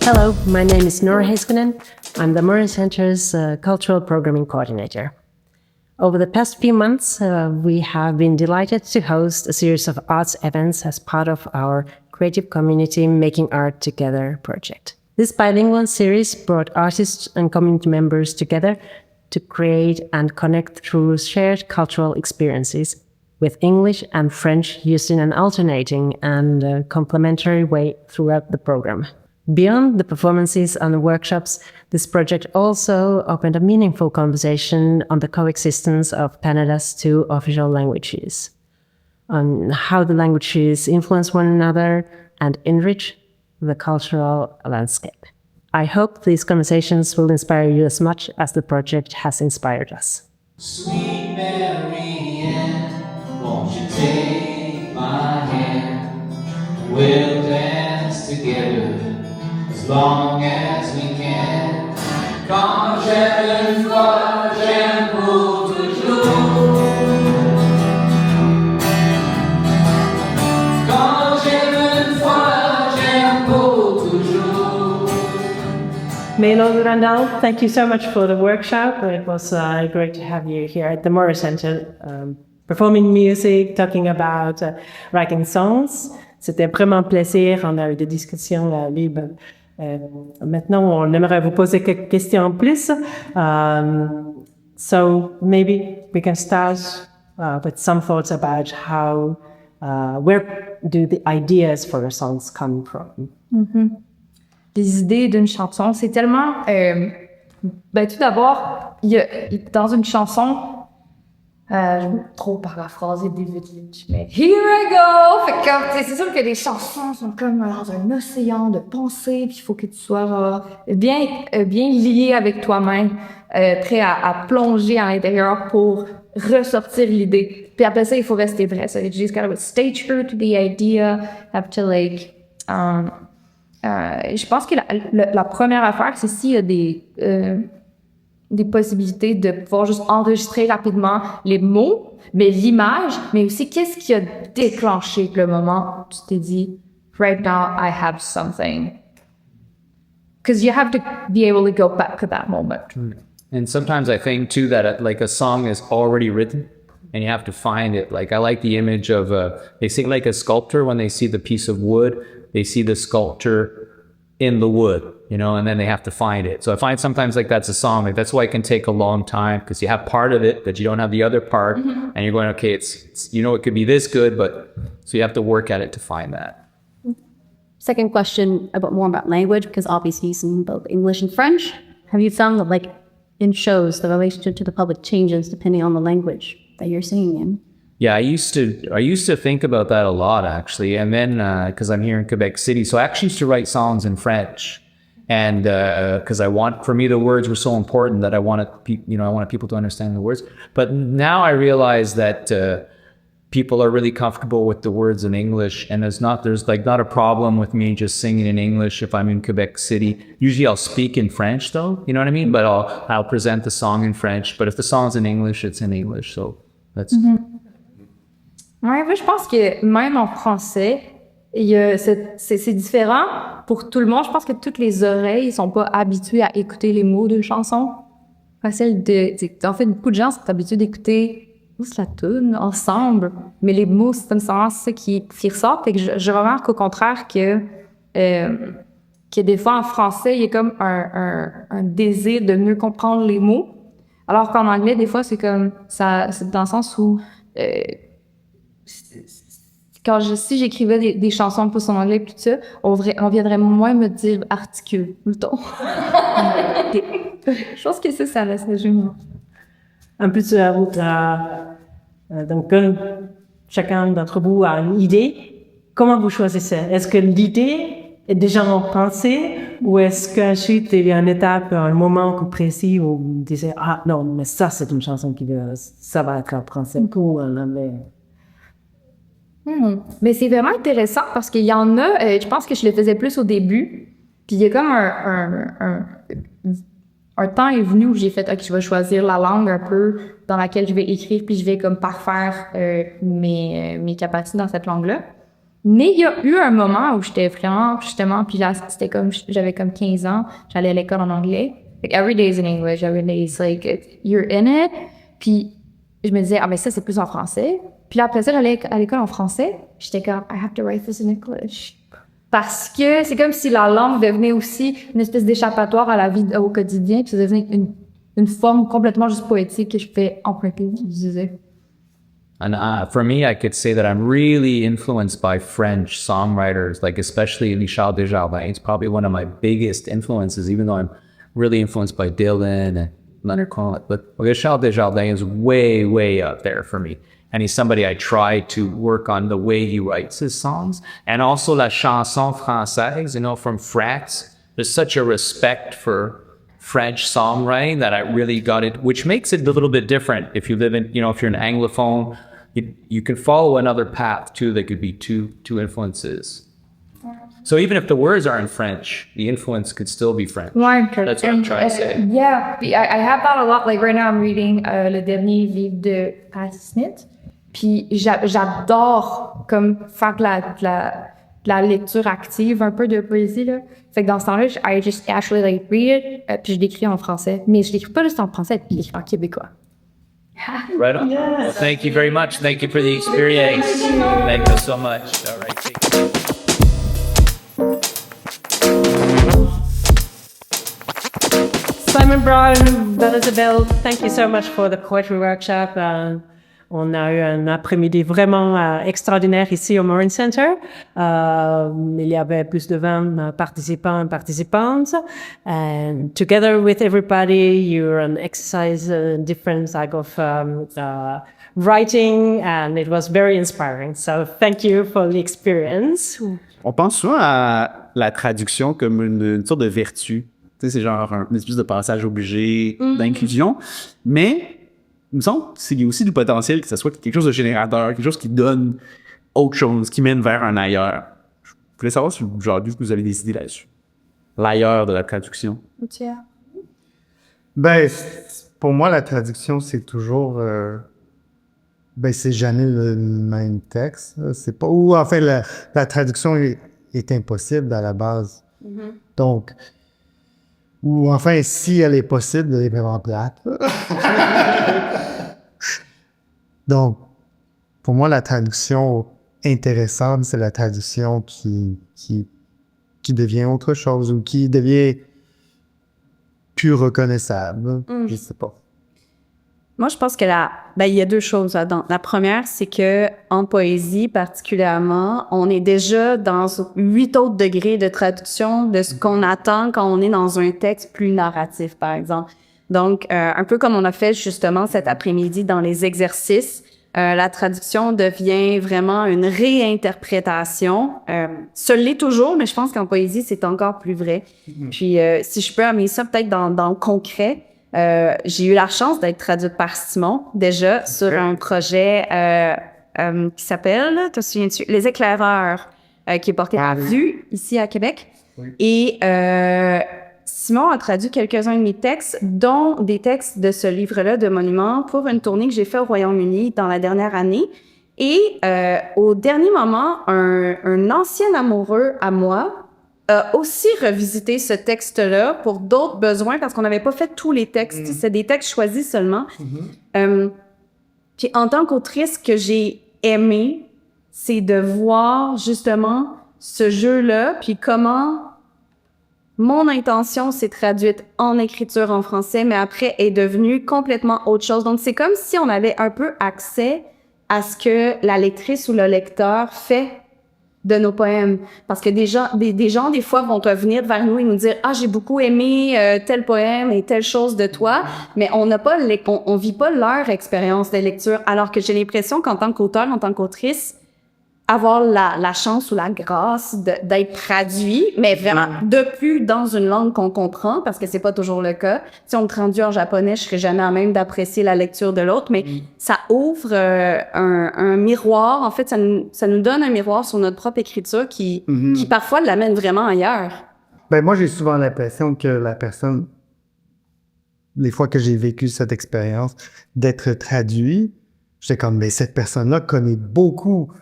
Hello, my name is Nora Heiskanen. I'm the Murray Center's Cultural Programming Coordinator. Over the past few months, we have been delighted to host a series of arts events as part of our creative community Making Art Together project. This bilingual series brought artists and community members together to create and connect through shared cultural experiences, with English and French used in an alternating and complementary way throughout the program. Beyond the performances and the workshops, this project also opened a meaningful conversation on the coexistence of Canada's two official languages, on how the languages influence one another and enrich the cultural landscape. I hope these conversations will inspire you as much as the project has inspired us. Sweet Mary Ann, won't you take my hand? We'll dance together as long as we can. Quand j'aime une fois, j'aime pour toujours. Quand j'aime une fois, j'aime pour toujours. Meilo and Randall, thank you so much for the workshop. It was great to have you here at the Membres Center, performing music, talking about writing songs. C'était vraiment un plaisir. On a eu des discussions libres. Maintenant, on aimerait vous poser quelques questions en plus. So maybe we can start with some thoughts about how, where do the ideas for your songs come from? Mm-hmm. Les idées d'une chanson, c'est tellement... tout d'abord, dans une chanson, je vais trop paraphraser David Lynch, mais here I go! Fait que c'est sûr que les chansons sont comme dans un océan de pensées, puis il faut que tu sois bien lié avec toi-même, prêt à plonger à l'intérieur pour ressortir l'idée. Puis après ça, il faut rester vrai. So you just gotta stay true to the idea, have to je pense que la première affaire, c'est s'il y a des possibilités de pouvoir juste enregistrer rapidement les mots, mais l'image, mais aussi qu'est-ce qui a déclenché le moment où tu t'es dit « Right now, I have something ». Because you have to be able to go back to that moment. And sometimes I think too that like a song is already written and you have to find it. Like I like the image of, they say like a sculptor when they see the piece of wood, they see the sculpture in the wood, you know, and then they have to find it. So I find sometimes like that's a song, like that's why it can take a long time because you have part of it, but you don't have the other part, and you're going, okay, it's you know, it could be this good, but so you have to work at it to find that. Second question more about language, because obviously you sing both English and French. Have you found that like in shows, the relationship to the public changes depending on the language that you're singing in? Yeah, I used to think about that a lot actually, and then because I'm here in Quebec City, so I actually used to write songs in French, and because for me the words were so important that I wanted people to understand the words. But now I realize that people are really comfortable with the words in English, and there's not a problem with me just singing in English if I'm in Quebec City. Usually I'll speak in French though, you know what I mean? But I'll present the song in French. But if the song's in English, it's in English. So that's. Ouais, moi, je pense que même en français, c'est différent pour tout le monde. Je pense que toutes les oreilles sont pas habituées à écouter les mots d'une chanson. En fait, beaucoup de gens sont habitués d'écouter la tune ensemble, mais les mots, c'est comme ça qui ressort. Fait que je remarque au contraire que des fois en français, il y a comme un désir de mieux comprendre les mots, alors qu'en anglais, des fois, c'est comme ça, c'est dans le sens où si j'écrivais des chansons plus en anglais et tout ça, on viendrait moins me dire articule, mettons. Je pense que ça reste génial. Un peu sur la route, donc chacun d'entre vous a une idée. Comment vous choisissez? Est-ce que l'idée est déjà en pensée ou est-ce qu'ensuite il y a une étape, un moment précis où vous disiez « Ah non, mais ça c'est une chanson ça va être en français ou en anglais ». Mais c'est vraiment intéressant parce qu'il y en a, je pense que je le faisais plus au début, puis il y a comme un temps est venu où j'ai fait, ok, je vais choisir la langue un peu dans laquelle je vais écrire, puis je vais comme parfaire mes capacités dans cette langue-là. Mais il y a eu un moment où j'étais vraiment, justement, puis là, c'était comme, j'avais comme 15 ans, j'allais à l'école en anglais. Like, every day is in English, every day is like, you're in it. Puis je me disais, ah, mais ça, c'est plus en français. Puis là, après ça, j'allais à l'école en français. J'étais comme, I have to write this in English. Parce que c'est comme si la langue devenait aussi une espèce d'échappatoire à la vie au quotidien, puis ça devenait une forme complètement juste poétique que je pouvais emprunter, je disais. And for me, I could say that I'm really influenced by French songwriters, like especially Richard Desjardins. It's probably one of my biggest influences, even though I'm really influenced by Dylan and Leonard Cohen. But Richard Desjardins is way, way up there for me. And he's somebody I try to work on the way he writes his songs. And also la chanson française, from France. There's such a respect for French songwriting that I really got it, which makes it a little bit different. If you live in, if you're an Anglophone, you can follow another path too. There could be two influences. So even if the words are in French, the influence could still be French. Ouais, That's what I'm trying to say. Yeah, I have that a lot. Like right now, I'm reading le dernier livre de Pat Smith. Puis j'adore comme faire de la lecture active, un peu de poésie, là. Fait que dans ce temps-là, I just actually like read it, puis je l'écris en français. Mais je l'écris pas juste en français, puis je l'écris en québécois. Right on. Yes. Well, thank you very much. Thank you for the experience. Thank you so much. All right. Simon Brown, Vanessa, thank you so much for the poetry workshop. On a eu un après-midi vraiment extraordinaire ici au Morin Center. Il y avait plus de 20 participants et participantes. And together with everybody, you're an exercise, different type of writing, and it was very inspiring. So thank you for the experience. On pense souvent à la traduction comme une sorte de vertu. Tu sais, c'est genre une espèce de passage obligé d'inclusion. Mais il me semble qu'il y a aussi du potentiel que ce soit quelque chose de générateur, quelque chose qui donne autre chose, qui mène vers un ailleurs. Je voulais savoir si vous avez des idées là-dessus. L'ailleurs de la traduction. Ben, pour moi, la traduction, c'est toujours... c'est jamais le même texte. C'est pas... Ou enfin, la traduction est impossible à la base. Donc... Ou enfin, si elle est possible, elle est vraiment plate. Donc, pour moi, la traduction intéressante, c'est la traduction qui devient autre chose ou qui devient plus reconnaissable. Je sais pas. Moi, je pense que il y a deux choses là-dedans. La première, c'est que en poésie particulièrement, on est déjà dans 8 autres degrés de traduction de ce qu'on attend quand on est dans un texte plus narratif, par exemple. Donc, un peu comme on a fait justement cet après-midi dans les exercices, la traduction devient vraiment une réinterprétation. Ça l'est toujours, mais je pense qu'en poésie, c'est encore plus vrai. Puis, si je peux amener ça peut-être dans le concret, j'ai eu la chance d'être traduite par Simon, déjà, sur un projet qui s'appelle, te souviens-tu, Les éclaireurs, qui est porté à Vue, ici à Québec. Oui. Et Simon a traduit quelques-uns de mes textes, dont des textes de ce livre-là de Monuments, pour une tournée que j'ai faite au Royaume-Uni dans la dernière année. Et au dernier moment, un ancien amoureux à moi a aussi revisité ce texte-là pour d'autres besoins, parce qu'on n'avait pas fait tous les textes. C'est des textes choisis seulement. Puis en tant qu'autrice, ce que j'ai aimé, c'est de voir justement ce jeu-là, puis comment mon intention s'est traduite en écriture en français, mais après est devenue complètement autre chose. Donc c'est comme si on avait un peu accès à ce que la lectrice ou le lecteur fait de nos poèmes. Parce que des gens, des fois, vont venir vers nous et nous dire « Ah, j'ai beaucoup aimé tel poème et telle chose de toi », mais on vit pas leur expérience de lecture, alors que j'ai l'impression qu'en tant qu'auteur, en tant qu'autrice, avoir la chance ou la grâce d'être traduit, mais vraiment depuis dans une langue qu'on comprend, parce que c'est pas toujours le cas. Si on me traduit en japonais, je serais jamais à même d'apprécier la lecture de l'autre, mais ça ouvre un miroir. En fait, ça nous donne un miroir sur notre propre écriture qui parfois l'amène vraiment ailleurs. Ben moi, j'ai souvent l'impression que la personne, les fois que j'ai vécu cette expérience d'être traduit, j'étais comme, mais cette personne-là connaît beaucoup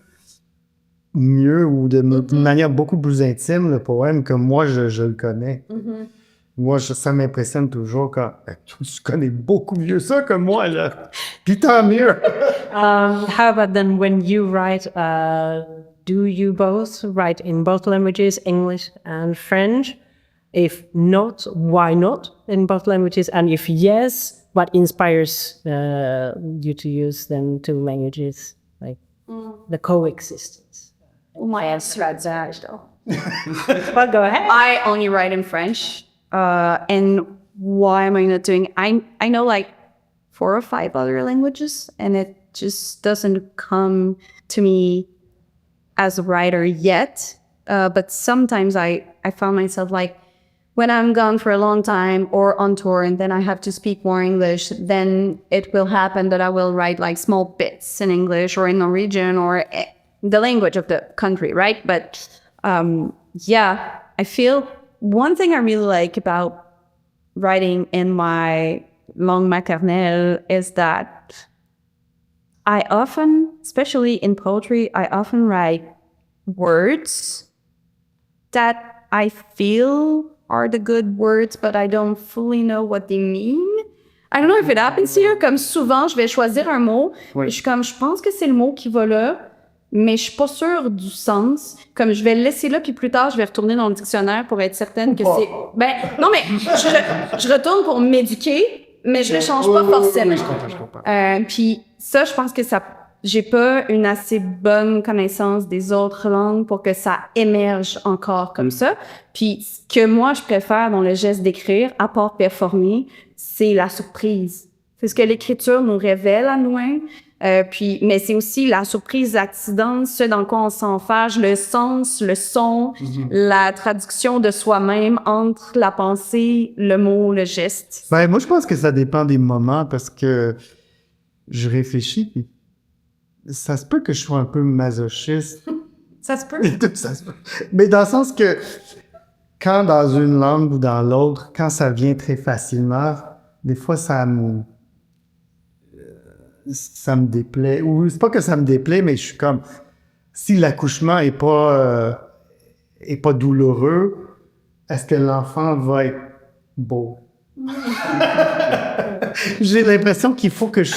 mieux ou d'une manière beaucoup plus intime le poème que moi, je le connais. Moi, ça m'impressionne toujours quand tu connais beaucoup mieux ça que moi, là. Puis tant mieux. How about then when you write, do you both write in both languages, English and French? If not, why not in both languages? And if yes, what inspires you to use them two languages, like the coexistence? My answer is that. Well, go ahead. I only write in French. And why am I not doing? I know like 4 or 5 other languages, and it just doesn't come to me as a writer yet. But sometimes I found myself like when I'm gone for a long time or on tour, and then I have to speak more English, then it will happen that I will write like small bits in English or in Norwegian or the language of the country, right? But yeah, I feel one thing I really like about writing in my langue maternelle is that I often, especially in poetry, I often write words that I feel are the good words, but I don't fully know what they mean. I don't know if it happens here. Comme souvent, je vais choisir un mot, et je suis comme, je pense que c'est le mot qui va là, mais je suis pas sûre du sens. Comme je vais le laisser là, puis plus tard, je vais retourner dans le dictionnaire pour être certaine que c'est... Ben, non, mais je retourne pour m'éduquer, mais je le change pas forcément. Je comprends. Puis ça, je pense que ça... J'ai pas une assez bonne connaissance des autres langues pour que ça émerge encore comme ça. Puis ce que moi, je préfère dans le geste d'écrire, à part performer, c'est la surprise. C'est ce que l'écriture nous révèle à nous. Mais c'est aussi la surprise, l'accident, ce dans quoi on s'enfarge, le sens, le son, la traduction de soi-même entre la pensée, le mot, le geste. Ben, moi, je pense que ça dépend des moments parce que je réfléchis, puis ça se peut que je sois un peu masochiste. Ça se peut. Ça se peut. Mais dans le sens que quand dans une langue ou dans l'autre, quand ça vient très facilement, des fois, ça me déplaît. Ou c'est pas que ça me déplaît, mais je suis comme, si l'accouchement est pas douloureux, est-ce que l'enfant va être beau? J'ai l'impression qu'il faut que je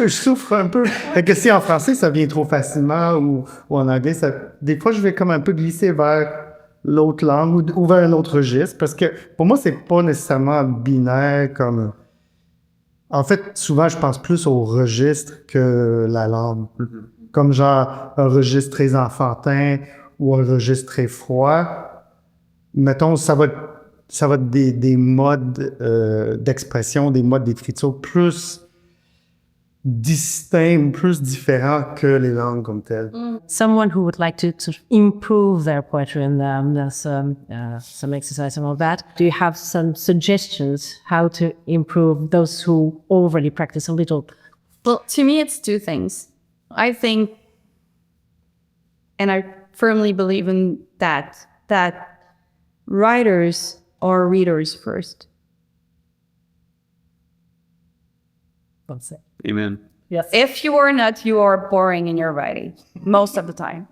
souffre un peu. Fait que si en français ça vient trop facilement ou en anglais, des fois je vais comme un peu glisser vers l'autre langue ou vers un autre registre parce que pour moi c'est pas nécessairement binaire comme. En fait, souvent je pense plus au registre que la langue. Comme genre un registre très enfantin ou un registre très froid. Mettons, ça va être des modes d'expression, des modes d'écriture plus distincts, plus différents que les langues comme telles. Someone who would like to sort of improve their poetry and there's some exercise and all that. Do you have some suggestions how to improve those who already practice a little? Well, to me, it's 2 things. I think, and I firmly believe in that writers are readers first. That's it. Amen. Yes. If you are not, you are boring in your writing most of the time.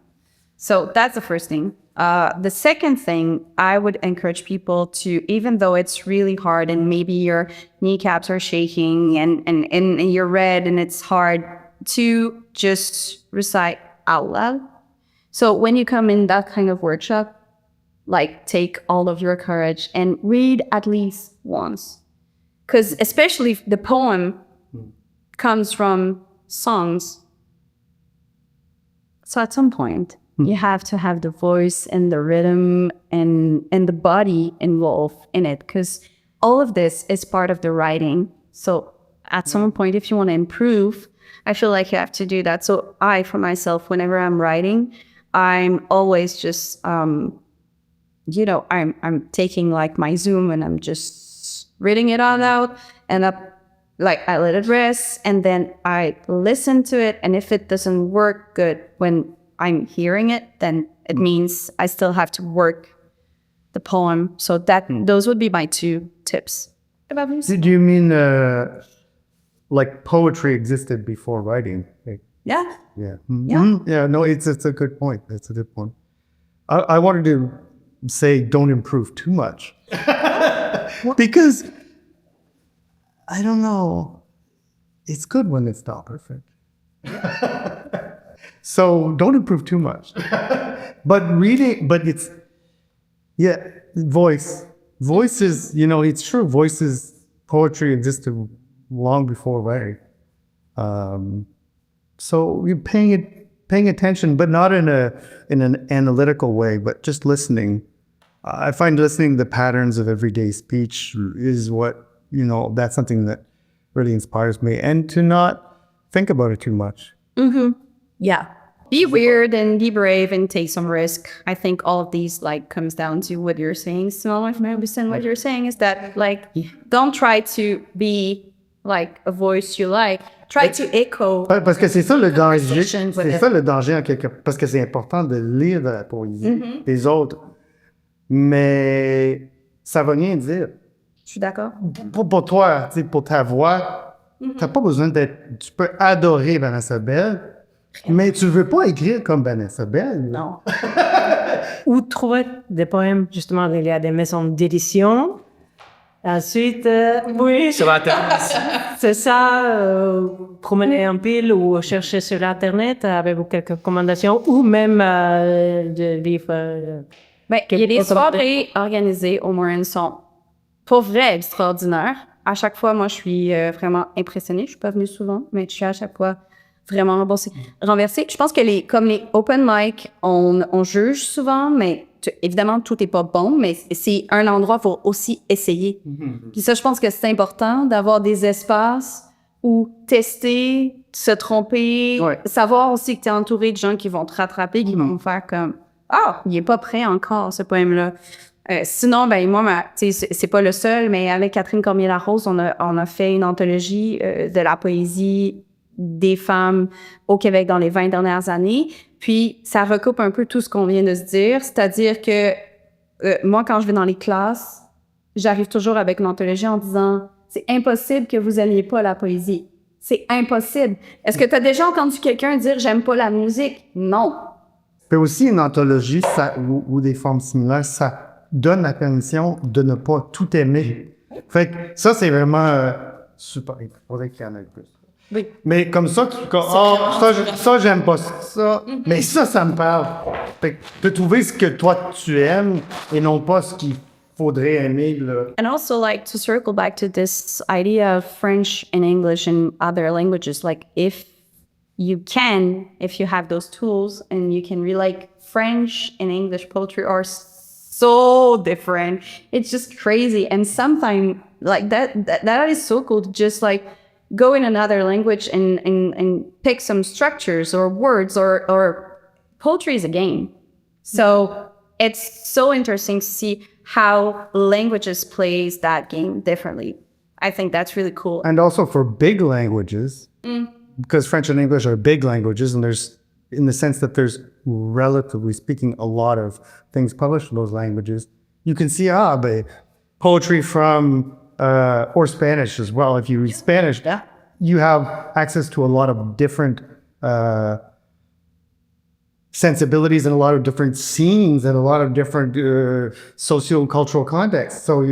So that's the first thing. The second thing, I would encourage people to, even though it's really hard and maybe your kneecaps are shaking and you're red and it's hard, to just recite out loud. So when you come in that kind of workshop, like take all of your courage and read at least once. Because especially if the poem comes from songs. So at some point, you have to have the voice and the rhythm and the body involved in it, because all of this is part of the writing. So at some point, if you want to improve, I feel like you have to do that. So I, for myself, whenever I'm writing, I'm always just, I'm taking like my Zoom and I'm just reading it all out, and I let it rest, and then I listen to it. And if it doesn't work good when I'm hearing it, then it means I still have to work the poem. So those would be my 2 tips. Do you mean like poetry existed before writing? Like, Yeah. Yeah. Mm-hmm. Yeah. No, it's a good point. It's a good point. I wanted to say don't improve too much because I don't know. It's good when it's not perfect. So don't improve too much. But it's, voice. Voice is, it's true. Voice is poetry existed long before writing. So you're paying attention, but not in an analytical way, but just listening. I find listening to the patterns of everyday speech is what, that's something that really inspires me, and to not think about it too much. Mm-hmm. Yeah. Be weird and be brave and take some risk. I think all of these comes down to what you're saying. Simon, if I understand what you're saying is that don't try to be a voice you like. Try to echo. Parce que c'est ça le danger. C'est ça le danger parce que c'est important de lire de la poésie des autres. Mais ça va rien dire. Je suis d'accord. Pour toi, pour ta voix, t'as pas besoin d'être... Tu peux adorer Vanessa Bell, mais tu veux pas écrire comme Vanessa Bell. Non. Ou trouver des poèmes, justement, il y a des maisons d'édition. Ensuite, oui, Sur Internet. c'est ça, promener un peu ou chercher sur Internet avec quelques recommandations ou même de livres. Il y a des soirées organisées au Morin sont pour vrai extraordinaires. À chaque fois, moi, je suis vraiment impressionnée. Je suis pas venue souvent, mais je suis à chaque fois vraiment renversée. Je pense que comme les open mic, on juge souvent, mais évidemment, tout est pas bon, mais c'est un endroit pour aussi essayer. Puis ça, je pense que c'est important d'avoir des espaces où tester, se tromper, savoir aussi que tu es entouré de gens qui vont te rattraper, qui vont faire comme « Ah, il est pas prêt encore, ce poème-là ». Sinon, moi, c'est pas le seul, mais avec Catherine Cormier-Larose, on a fait une anthologie de la poésie des femmes au Québec dans les 20 dernières années. Puis, ça recoupe un peu tout ce qu'on vient de se dire. C'est-à-dire que moi, quand je vais dans les classes, j'arrive toujours avec une anthologie en disant « C'est impossible que vous aimiez pas la poésie. C'est impossible. Est-ce que tu as déjà entendu quelqu'un dire « J'aime pas la musique » ? Non. Mais aussi, une anthologie ou des formes similaires, ça donne la permission de ne pas tout aimer. Fait que ça, c'est vraiment super. Il faudrait qu'il y en ait plus. Oui. Mais comme ça, ça, j'aime pas ça. Mais ça me parle. Fait que de trouver ce que toi, tu aimes et non pas ce qu'il faudrait aimer. Là. And also, to circle back to this idea of French and English and other languages, if you have those tools and you can read, French and English poetry are so different. It's just crazy. And sometimes, that is so cool to just, go in another language and pick some structures or words or poetry is a game. So it's so interesting to see how languages plays that game differently. I think that's really cool. And also for big languages, because French and English are big languages, and there's, in the sense that there's, relatively speaking, a lot of things published in those languages, you can see, poetry from, or Spanish as well. If you read Spanish, you have access to a lot of different sensibilities and a lot of different scenes and a lot of different socio-cultural contexts. So,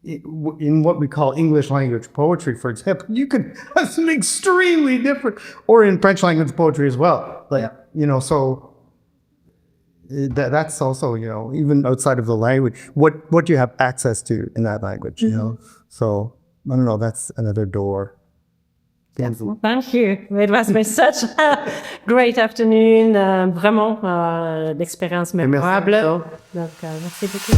in what we call English language poetry, for example, you can have some extremely different, or in French language poetry as well. So that's also, even outside of the language, what you have access to in that language, So, I don't know, that's another door. Yes. Thank you. It was been such a great afternoon. Vraiment, l'expérience mémorable. Donc, merci beaucoup.